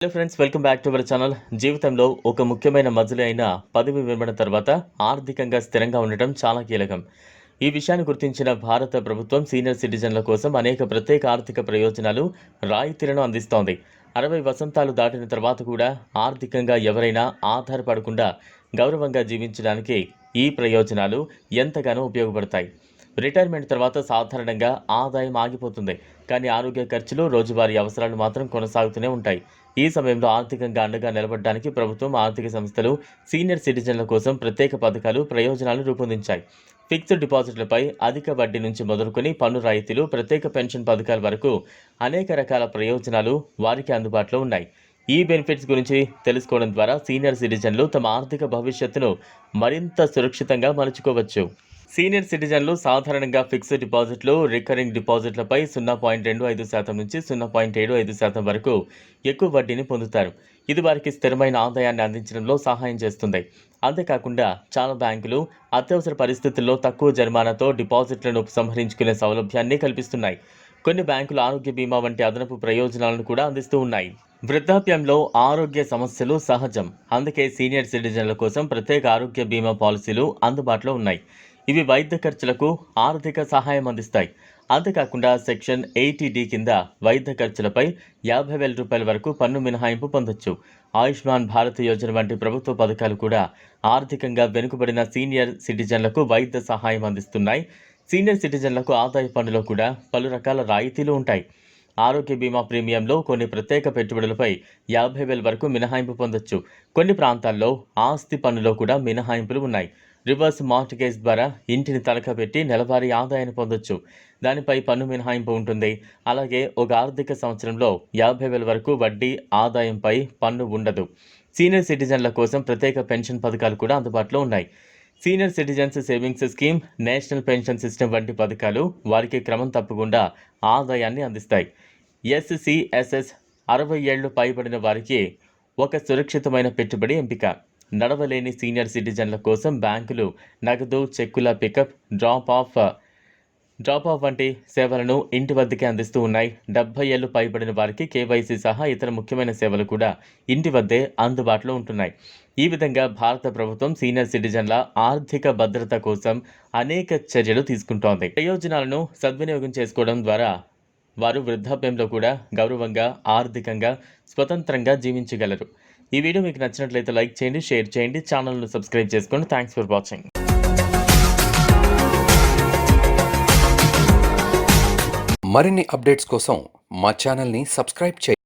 Hello friends, welcome back to our channel. జీవితంలో ఒక ముఖ్యమైన మజిలీ అయిన పదవి విరమణ తర్వాత ఆర్థికంగా స్థిరంగా ఉండటం చాలా కీలకం. ఈ విషయాన్ని గుర్తించిన భారత ప్రభుత్వం సీనియర్ సిటిజన్ల కోసం అనేక ప్రత్యేక ఆర్థిక ప్రయోజనాలు, రాయితీలను అందిస్తోంది. 60 వసంతాలు దాటిన తర్వాత కూడా ఆర్థికంగా ఎవరైనా ఆధారపడకుండా గౌరవంగా జీవించడానికి ఈ ప్రయోజనాలు ఎంతగానో ఉపయోగపడతాయి. రిటైర్మెంట్ తర్వాత సాధారణంగా ఆదాయం ఆగిపోతుంది, కానీ ఆరోగ్య ఖర్చులు, రోజువారీ అవసరాలు మాత్రం కొనసాగుతూనే ఉంటాయి. ఈ సమయంలో ఆర్థికంగా అండగా నిలబడడానికి ప్రభుత్వం, ఆర్థిక సంస్థలు సీనియర్ సిటిజన్ల కోసం ప్రత్యేక పథకాలు, ప్రయోజనాలు రూపొందించాయి. ఫిక్స్డ్ డిపాజిట్లపై అధిక వడ్డీ నుంచి మొదలుకొని పన్ను రాయితీలు, ప్రత్యేక పెన్షన్ పథకాల వరకు అనేక రకాల ప్రయోజనాలు వారికి అందుబాటులో ఉన్నాయి. ఈ బెనిఫిట్స్ గురించి తెలుసుకోవడం ద్వారా సీనియర్ సిటిజన్లు తమ ఆర్థిక భవిష్యత్తును మరింత సురక్షితంగా మలుచుకోవచ్చు. సీనియర్ సిటిజన్లు సాధారణంగా ఫిక్స్డ్ డిపాజిట్లు, రికరింగ్ డిపాజిట్లపై 0.25% నుంచి 0.75% వరకు ఎక్కువ వడ్డీని పొందుతారు. ఇది వారికి స్థిరమైన ఆదాయాన్ని అందించడంలో సహాయం చేస్తుంది. అంతేకాకుండా చాలా బ్యాంకులు అత్యవసర పరిస్థితుల్లో తక్కువ జరిమానాతో డిపాజిట్లను ఉపసంహరించుకునే సౌలభ్యాన్ని కల్పిస్తున్నాయి. కొన్ని బ్యాంకులు ఆరోగ్య బీమా వంటి అదనపు ప్రయోజనాలను కూడా అందిస్తూ ఉన్నాయి. వృద్ధాప్యంలో ఆరోగ్య సమస్యలు సహజం. అందుకే సీనియర్ సిటిజన్ల కోసం ప్రత్యేక ఆరోగ్య బీమా పాలసీలు అందుబాటులో ఉన్నాయి. ఇవి వైద్య ఖర్చులకు ఆర్థిక సహాయం అందిస్తాయి. అంతేకాకుండా సెక్షన్ 80D కింద వైద్య ఖర్చులపై 50,000 రూపాయల వరకు పన్ను మినహాయింపు పొందొచ్చు. ఆయుష్మాన్ భారత్ యోజన వంటి ప్రభుత్వ పథకాలు కూడా ఆర్థికంగా వెనుకబడిన సీనియర్ సిటిజన్లకు వైద్య సహాయం అందిస్తున్నాయి. సీనియర్ సిటిజన్లకు ఆదాయ పన్నులో కూడా పలు రకాల రాయితీలు ఉంటాయి. ఆరోగ్య బీమా ప్రీమియంలో కొన్ని ప్రత్యేక పెట్టుబడులపై 50,000 వరకు మినహాయింపు పొందొచ్చు. కొన్ని ప్రాంతాల్లో ఆస్తి పన్నులో కూడా మినహాయింపులు ఉన్నాయి. రివర్స్ మార్ట్గేజ్ ద్వారా ఇంటిని తనఖా పెట్టి నెలవారీ ఆదాయాన్ని పొందొచ్చు. దానిపై పన్ను మినహాయింపు ఉంటుంది. అలాగే ఒక ఆర్థిక సంవత్సరంలో 50,000 వరకు వడ్డీ ఆదాయంపై పన్ను ఉండదు. సీనియర్ సిటిజన్ల కోసం ప్రత్యేక పెన్షన్ పథకాలు కూడా అందుబాటులో ఉన్నాయి. Senior citizens savings scheme, national pension system వంటి పథకాలు వారికి క్రమం తప్పకుండా ఆదాయాన్ని అందిస్తాయి. SCSS 60 ఏళ్లు పైబడిన వారికి ఒక సురక్షితమైన పెట్టుబడి ఎంపిక. నడవలేని సీనియర్ సిటిజన్ల కోసం బ్యాంకులు నగదు, చెక్కుల పికప్, డ్రాప్ ఆఫ్ వంటి సేవలను ఇంటి వద్దకే అందిస్తూ ఉన్నాయి. 70 ఏళ్లు పైబడిన వారికి KYC సహా ఇతర ముఖ్యమైన సేవలు కూడా ఇంటి వద్దే అందుబాటులో ఉంటున్నాయి. ఈ విధంగా భారత ప్రభుత్వం సీనియర్ సిటిజన్ల ఆర్థిక భద్రత కోసం అనేక చర్యలు తీసుకుంటోంది. ప్రయోజనాలను సద్వినియోగం చేసుకోవడం ద్వారా వారు వృద్ధాప్యంలో కూడా గౌరవంగా, ఆర్థికంగా స్వతంత్రంగా జీవించగలరు. ఈ వీడియో మీకు నచ్చినట్లయితే లైక్ చేయండి, షేర్ చేయండి, ఛానల్ను సబ్స్క్రైబ్ చేసుకోండి. Thanks for watching. మరిన్ని అప్డేట్స్ కోసం మా ఛానల్ని సబ్స్క్రైబ్ చేయండి.